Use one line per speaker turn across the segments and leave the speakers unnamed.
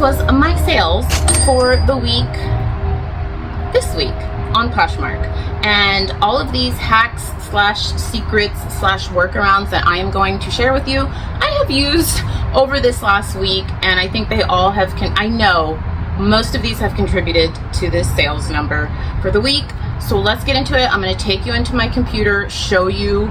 was my sales for the week, this week on Poshmark. And all of these hacks slash secrets slash workarounds that I am going to share with you, I have used over this last week, and I think they all have, I know most of these have contributed to this sales number for the week. So let's get into it. I'm going to take you into my computer, show you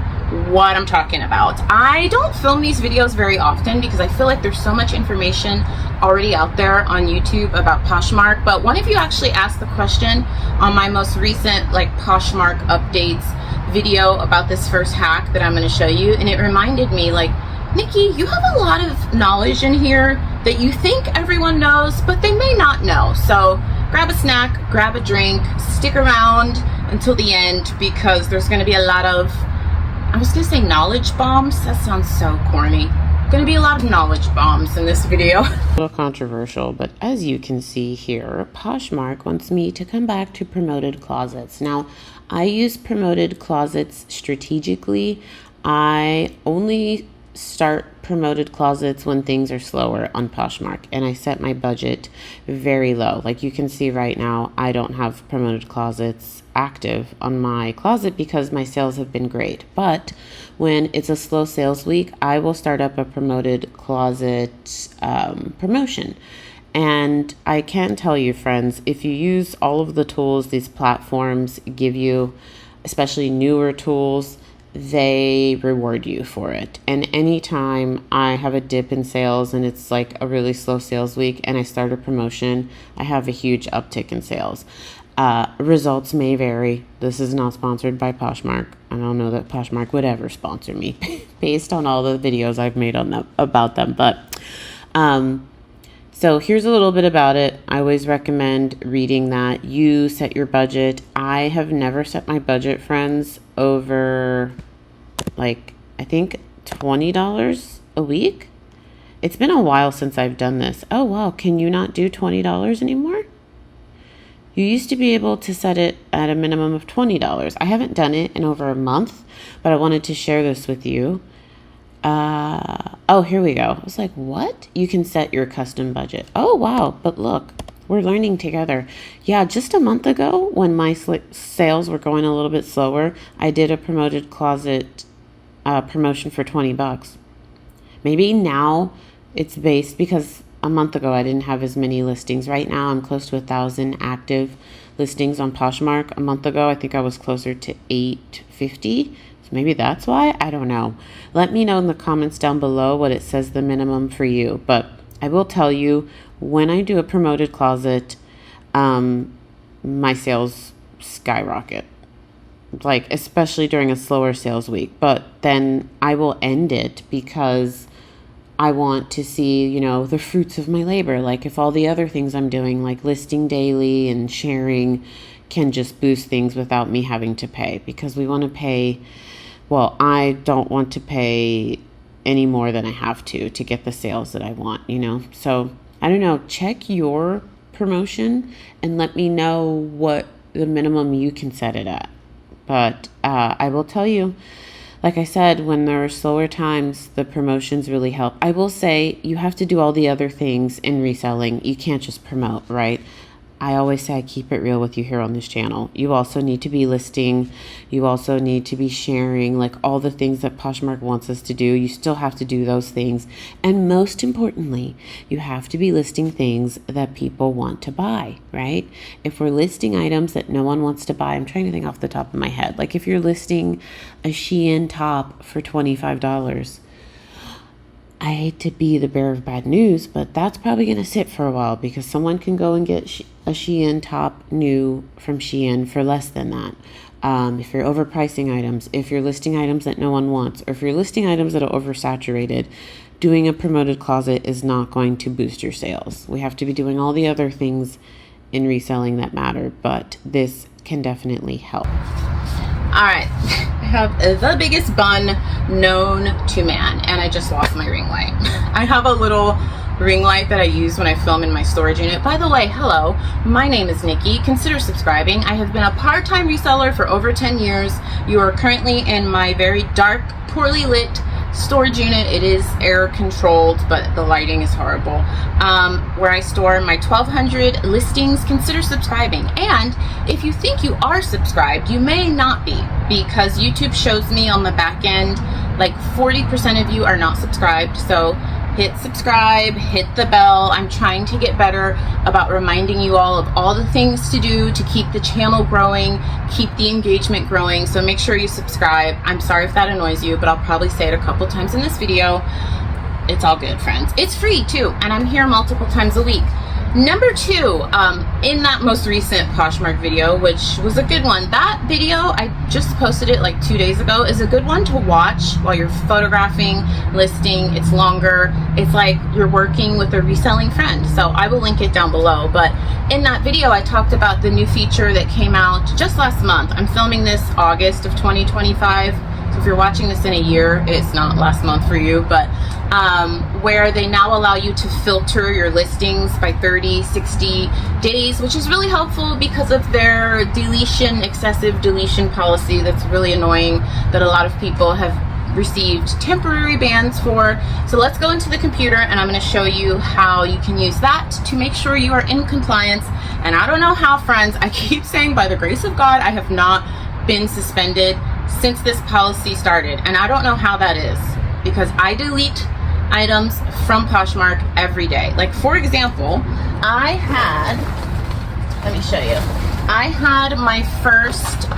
what I'm talking about. I don't film these videos very often because I feel like there's so much information already out there on YouTube about Poshmark, but one of you actually asked the question on my most recent Poshmark updates video about this first hack that I'm going to show you, and it reminded me, Nikki, you have a lot of knowledge in here that you think everyone knows, but they may not know. So grab a snack, grab a drink, stick around until the end, because there's going to be a lot of, I was going to say knowledge bombs. That sounds so corny. Going to be a lot of knowledge bombs in this video.
A little controversial, but as you can see here, Poshmark wants me to come back to promoted closets. Now, I use promoted closets strategically. I only start promoted closets when things are slower on Poshmark, and I set my budget very low. Like you can see right now, I don't have promoted closets active on my closet because my sales have been great. But when it's a slow sales week, I will start up a promoted closet promotion. And I can tell you, friends, if you use all of the tools these platforms give you, especially newer tools, they reward you for it. And anytime I have a dip in sales and it's like a really slow sales week and I start a promotion, I have a huge uptick in sales. Results may vary. This is not sponsored by Poshmark. I don't know that Poshmark would ever sponsor me based on all the videos I've made on them about them. But so here's a little bit about it. I always recommend reading that. You set your budget. I have never set my budget, friends, over I think $20 a week. It's been a while since I've done this. Oh, wow. Can you not do $20 anymore? You used to be able to set it at a minimum of $20. I haven't done it in over a month, but I wanted to share this with you. Oh, here we go. I was like, what? You can set your custom budget. Oh, wow. But look, we're learning together. Yeah, just a month ago when my sales were going a little bit slower, I did a promoted closet promotion for $20. Maybe now it's based because a month ago I didn't have as many listings. Right now I'm close to 1,000 active listings on Poshmark. A month ago I think I was closer to 850. So maybe that's why. I don't know. Let me know in the comments down below what it says the minimum for you. But I will tell you, when I do a promoted closet, my sales skyrocket. Especially during a slower sales week. But then I will end it because I want to see, the fruits of my labor. If all the other things I'm doing, like listing daily and sharing, can just boost things without me having to pay. Because we want to pay, well, I don't want to pay any more than I have to get the sales that I want, So, I don't know, check your promotion and let me know what the minimum you can set it at. But I will tell you, like I said, when there are slower times, the promotions really help. I will say you have to do all the other things in reselling. You can't just promote, right? I always say I keep it real with you here on this channel. You also need to be listing. You also need to be sharing, all the things that Poshmark wants us to do. You still have to do those things. And most importantly, you have to be listing things that people want to buy, right? If we're listing items that no one wants to buy, I'm trying to think off the top of my head. If you're listing a Shein top for $25, I hate to be the bearer of bad news, but that's probably going to sit for a while because someone can go and get a Shein top new from Shein for less than that. If you're overpricing items, if you're listing items that no one wants, or if you're listing items that are oversaturated, doing a promoted closet is not going to boost your sales. We have to be doing all the other things in reselling that matter, but this can definitely help.
All right, I have the biggest bun known to man, and I just lost my ring light. I have a little ring light that I use when I film in my storage unit. By the way, hello, my name is Nikki. Consider subscribing. I have been a part-time reseller for over 10 years. You are currently in my very dark, poorly lit storage unit. It is air controlled, but the lighting is horrible. Where I store my 1,200 listings. Consider subscribing. And if you think you are subscribed, you may not be, because YouTube shows me on the back end like 40% of you are not subscribed. So hit subscribe, hit the bell. I'm trying to get better about reminding you all of all the things to do to keep the channel growing, keep the engagement growing. So make sure you subscribe. I'm sorry if that annoys you, but I'll probably say it a couple times in this video. It's all good, friends. It's free too, and I'm here multiple times a week. Number 2, in that most recent Poshmark video, which was a good one, that video, I just posted it like 2 days ago, is a good one to watch while you're photographing, listing. It's longer. It's like you're working with a reselling friend. So I will link it down below. But in that video, I talked about the new feature that came out just last month. I'm filming this August of 2025. So if you're watching this in a year, it's not last month for you, but where they now allow you to filter your listings by 30, 60 days, which is really helpful because of their excessive deletion policy that's really annoying, that a lot of people have received temporary bans for. So let's go into the computer and I'm going to show you how you can use that to make sure you are in compliance. And I don't know how, friends, I keep saying by the grace of God, I have not been suspended since this policy started. And I don't know how that is, because I delete items from Poshmark every day. Like, for example, let me show you. I had my first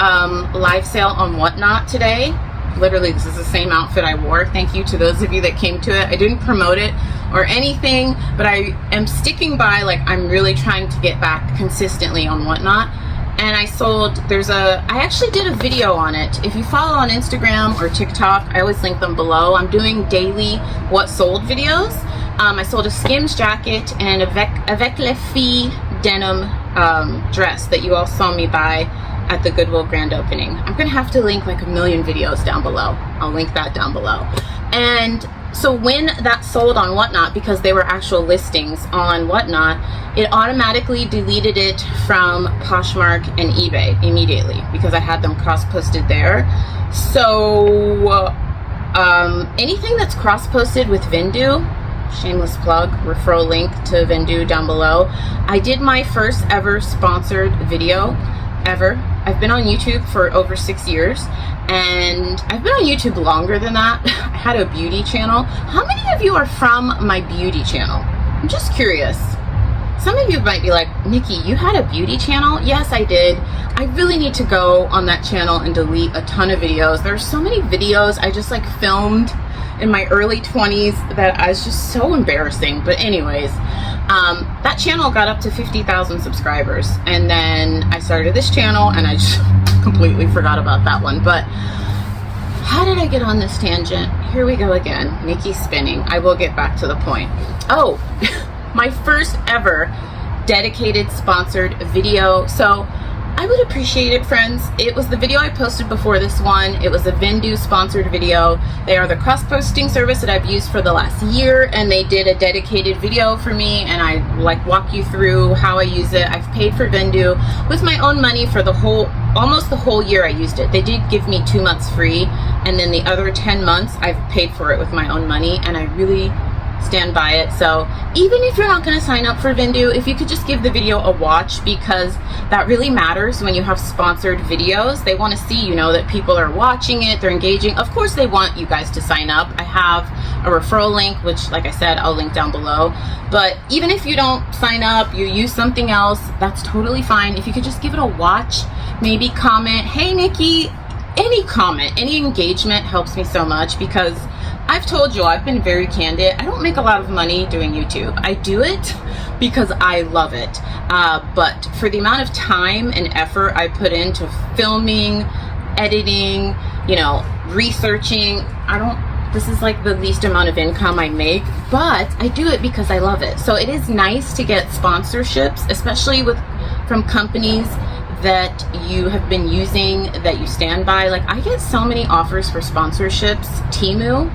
live sale on Whatnot today. Literally, this is the same outfit I wore. Thank you to those of you that came to it. I didn't promote it or anything, but I am sticking by, like, I'm really trying to get back consistently on Whatnot. And I actually did a video on it. If you follow on Instagram or TikTok, I always link them below. I'm doing daily what sold videos. I sold a Skims jacket and avec les filles denim dress that you all saw me buy at the Goodwill grand opening. I'm gonna have to link like a million videos down below. I'll link that down below. And so when that sold on Whatnot, because they were actual listings on Whatnot, it automatically deleted it from Poshmark and eBay immediately because I had them cross-posted there. So anything that's cross-posted with Vendoo, shameless plug, referral link to Vendoo down below. I did my first ever sponsored video ever. I've been on YouTube for over 6 years, and I've been on YouTube longer than that. I had a beauty channel. How many of you are from my beauty channel? I'm just curious. Some of you might be like, Nikki, you had a beauty channel? Yes, I did. I really need to go on that channel and delete a ton of videos. There's so many videos I just like filmed in my early 20s that I was just so embarrassing. But anyways, that channel got up to 50,000 subscribers, and then I started this channel and I just completely forgot about that one. But how did I get on this tangent? Here we go again. Nikki's spinning. I will get back to the point. Oh, my first ever dedicated sponsored video. So I would appreciate it, friends. It was the video I posted before this one. It was a Vendoo sponsored video. They are the cross-posting service that I've used for the last year, and they did a dedicated video for me, and I like walk you through how I use it. I've paid for Vendoo with my own money for almost the whole year I used it. They did give me 2 months free, and then the other 10 months I've paid for it with my own money, and I really stand by it. So even if you're not going to sign up for Vendoo, if you could just give the video a watch, because that really matters when you have sponsored videos. They want to see, you know, that people are watching it, they're engaging. Of course they want you guys to sign up. I have a referral link, which, like I said, I'll link down below. But even if you don't sign up, you use something else, that's totally fine. If you could just give it a watch, maybe comment, hey Nikki, any comment, any engagement helps me so much, because I've told you, I've been very candid. I don't make a lot of money doing YouTube. I do it because I love it. But for the amount of time and effort I put into filming, editing, you know, researching, this is like the least amount of income I make, but I do it because I love it. So it is nice to get sponsorships, especially from companies that you have been using, that you stand by. Like, I get so many offers for sponsorships. Temu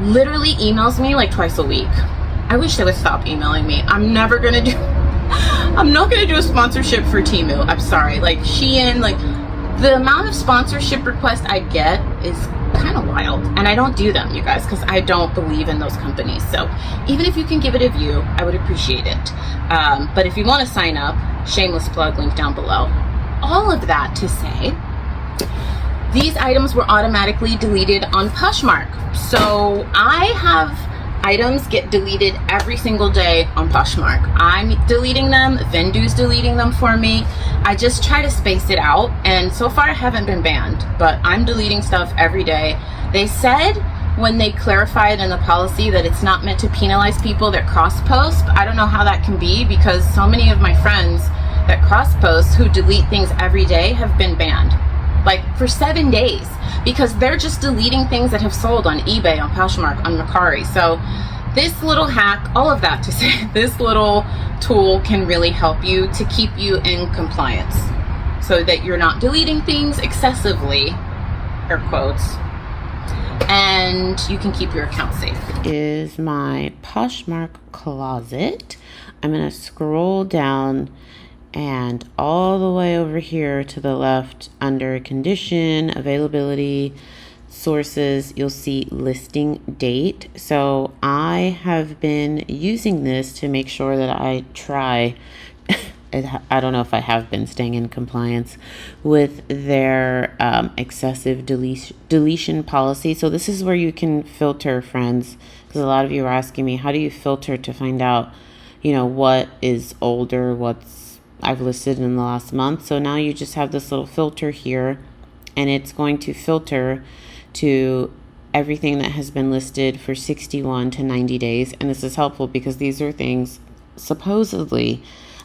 literally emails me like twice a week. I wish they would stop emailing me. I'm not gonna do a sponsorship for Temu. I'm sorry. Like Shein, like the amount of sponsorship requests I get is kind of wild. And I don't do them, you guys, because I don't believe in those companies. So even if you can give it a view, I would appreciate it. But if you want to sign up, shameless plug, link down below. All of that to say, these items were automatically deleted on Poshmark. So I have items get deleted every single day on Poshmark. I'm deleting them, Vendu's deleting them for me. I just try to space it out, and so far I haven't been banned, but I'm deleting stuff every day. They said when they clarified in the policy that it's not meant to penalize people that cross-post. I don't know how that can be, because so many of my friends that cross-post who delete things every day have been banned, like for 7 days, because they're just deleting things that have sold on eBay, on Poshmark, on Mercari. So this little hack, all of that to say, this little tool can really help you to keep you in compliance so that you're not deleting things excessively, air quotes, and you can keep your account safe.
Is my Poshmark closet. I'm going to scroll down, and all the way over here to the left under condition, availability, sources, you'll see listing date. So I have been using this to make sure that I try, I don't know if I have been staying in compliance with their excessive deletion policy. So this is where you can filter, friends, because a lot of you are asking me, how do you filter to find out, you know, what is older, what's I've listed in the last month. So now you just have this little filter here, and it's going to filter to everything that has been listed for 61 to 90 days. And this is helpful because these are things supposedly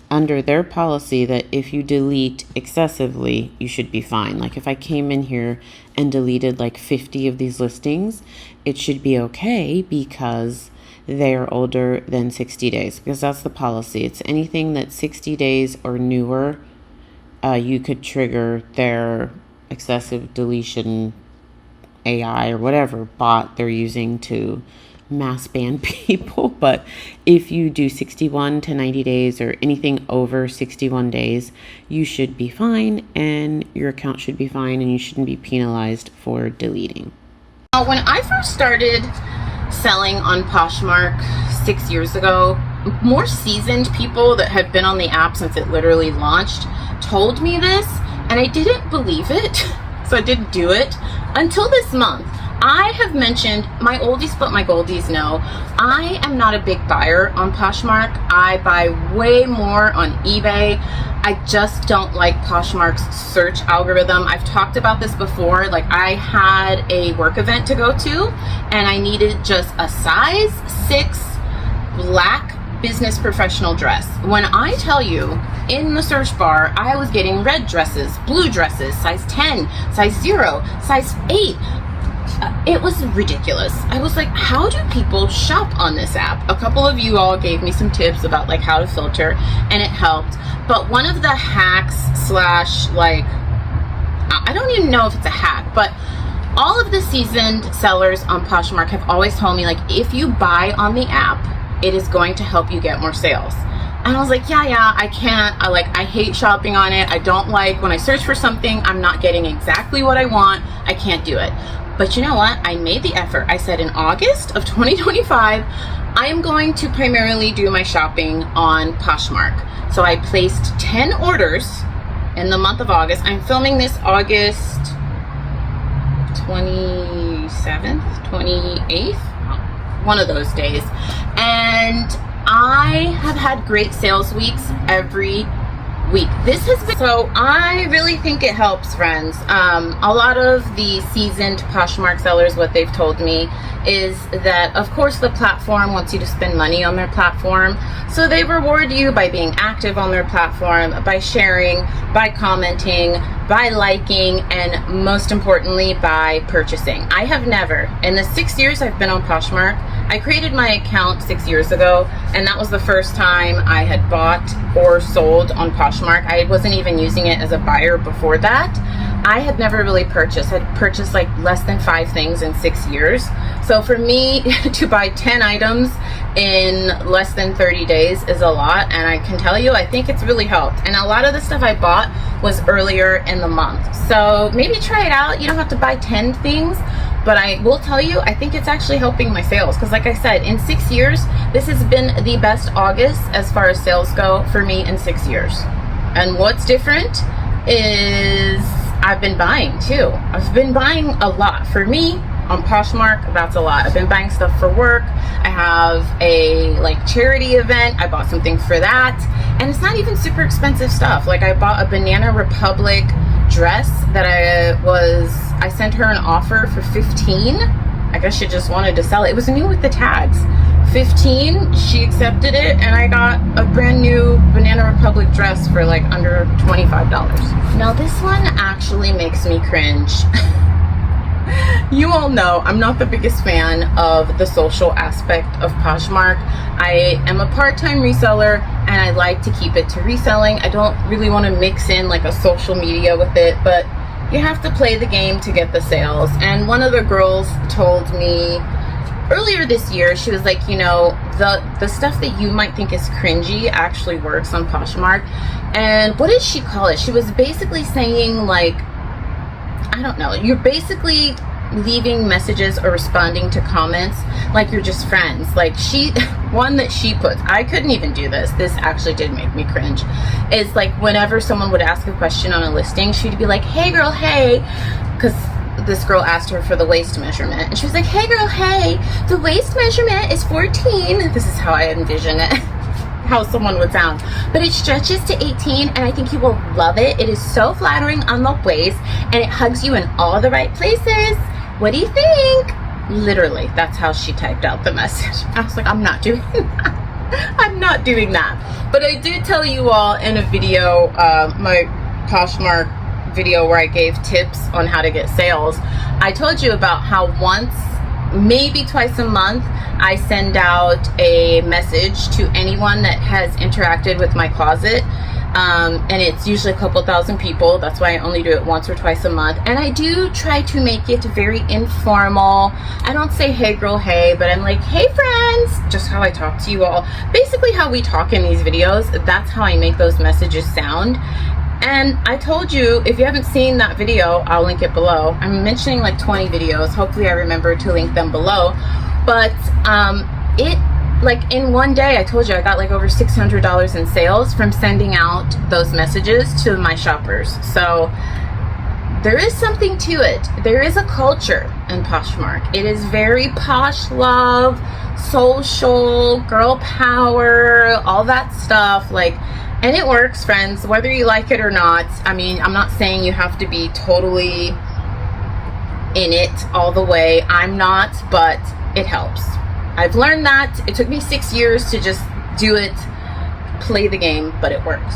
under their policy that if you delete excessively, you should be fine. Like if I came in here and deleted like 50 of these listings, it should be okay because they are older than 60 days, because that's the policy. It's anything that's 60 days or newer, you could trigger their excessive deletion AI or whatever bot they're using to mass ban people. But if you do 61 to 90 days or anything over 61 days, you should be fine, and your account should be fine, and you shouldn't be penalized for deleting.
When I first started selling on Poshmark 6 years ago, more seasoned people that had been on the app since it literally launched told me this, and I didn't believe it, so I didn't do it until this month. I have mentioned, my oldies but my goldies know, I am not a big buyer on Poshmark. I buy way more on eBay. I just don't like Poshmark's search algorithm. I've talked about this before. Like, I had a work event to go to, and I needed just a size 6 black business professional dress. When I tell you, in the search bar, I was getting red dresses, blue dresses, size 10, size 0, size 8. It was ridiculous. I was like, how do people shop on this app? A couple of you all gave me some tips about like how to filter, and it helped. But one of the hacks slash, like, I don't even know if it's a hack, but all of the seasoned sellers on Poshmark have always told me, like, if you buy on the app, it is going to help you get more sales. And I was like, yeah, I can't. I hate shopping on it. I don't like when I search for something, I'm not getting exactly what I want. I can't do it. But you know what? I made the effort. I said in August of 2025, I am going to primarily do my shopping on Poshmark. So I placed 10 orders in the month of August. I'm filming this August 27th, 28th, one of those days. And I have had great sales weeks every week. This has been, so I really think it helps, friends. A lot of the seasoned Poshmark sellers, what they've told me is that, of course, the platform wants you to spend money on their platform. So they reward you by being active on their platform, by sharing, by commenting, by liking, and most importantly, by purchasing. I have never, in the 6 years I've been on Poshmark, I created my account 6 years ago, and that was the first time I had bought or sold on Poshmark. I wasn't even using it as a buyer before that. I had never really purchased. I'd purchased like less than 5 things in 6 years. So for me to buy 10 items in less than 30 days is a lot, and I can tell you, I think it's really helped. And a lot of the stuff I bought was earlier in the month. So maybe try it out. You don't have to buy 10 things, But I will tell you, I think it's actually helping my sales, because like I said, in 6 years, this has been the best August as far as sales go for me in 6 years. And what's different is I've been buying too. I've been buying a lot. For me, on Poshmark, that's a lot. I've been buying stuff for work. I have a like charity event. I bought something for that. And it's not even super expensive stuff. Like I bought a Banana Republic dress that I sent her an offer for 15. I guess she just wanted to sell it. It was new with the tags. 15, she accepted it, and I got a brand new Banana Republic dress for like under $25. Now this one actually makes me cringe. You all know I'm not the biggest fan of the social aspect of Poshmark. I am a part-time reseller, and I like to keep it to reselling. I don't really want to mix in like a social media with it, but you have to play the game to get the sales. And one of the girls told me earlier this year, she was like, you know, the stuff that you might think is cringy actually works on Poshmark. And what did she call it? She was basically saying like, I don't know, you're basically leaving messages or responding to comments like you're just friends. Like one that she put, I couldn't even do this actually did make me cringe, is like whenever someone would ask a question on a listing, she'd be like, hey girl, hey, because this girl asked her for the waist measurement, and she was like, hey girl, hey, the waist measurement is 14. This is how I envision it. How someone would sound, but it stretches to 18, and I think you will love it. It is so flattering on the waist, and it hugs you in all the right places. What do you think? Literally, that's how she typed out the message. I was like, I'm not doing that. I'm not doing that. But I did tell you all in a video, my Poshmark video where I gave tips on how to get sales. I told you about how once, maybe twice a month, I send out a message to anyone that has interacted with my closet, and it's usually a couple thousand people. That's why I only do it once or twice a month, and I do try to make it very informal. I don't say hey girl, hey, but I'm like, hey friends, just how I talk to you all, basically how we talk in these videos. That's how I make those messages sound. And I told you, if you haven't seen that video, I'll link it below. I'm mentioning like 20 videos. Hopefully I remember to link them below. But like in one day, I told you I got like over $600 in sales from sending out those messages to my shoppers. So there is something to it. There is a culture in Poshmark. It is very posh love, social, girl power, all that stuff. Like, and it works, friends, whether you like it or not. I mean, I'm not saying you have to be totally in it all the way. I'm not, but it helps. I've learned that. It took me 6 years to just do it, play the game, but it works.